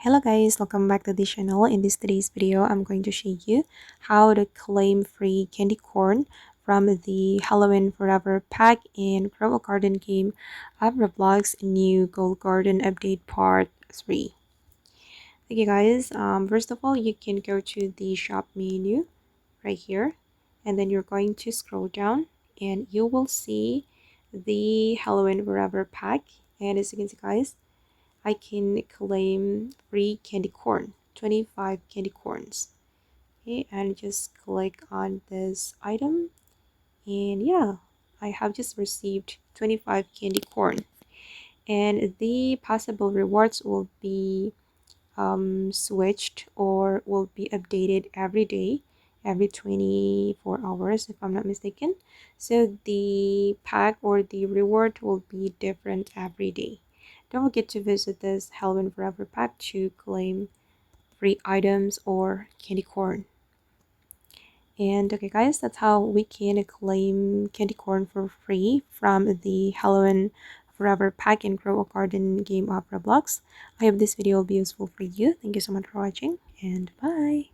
Hello guys, welcome back to the channel. In this today's video, I'm going to show you how to claim free candy corn from the Halloween Forever pack in Garden game of Roblox new Gold Garden update part 3. Okay guys, first of all, you can go to the shop menu right here, and then you're going to scroll down and you will see the Halloween Forever pack. And as you can see guys, I can claim free candy corn, 25 candy corns. Okay, and just click on this item, and yeah, I have just received 25 candy corn, and the possible rewards will be switched or will be updated every day, every 24 hours if I'm not mistaken. So the pack or the reward will be different every day. Don't forget to visit this Halloween Forever pack to claim free items or candy corn. And okay guys, that's how we can claim candy corn for free from the Halloween Forever pack in Grow a Garden game of Roblox. I hope this video will be useful for you. Thank you so much for watching, and bye.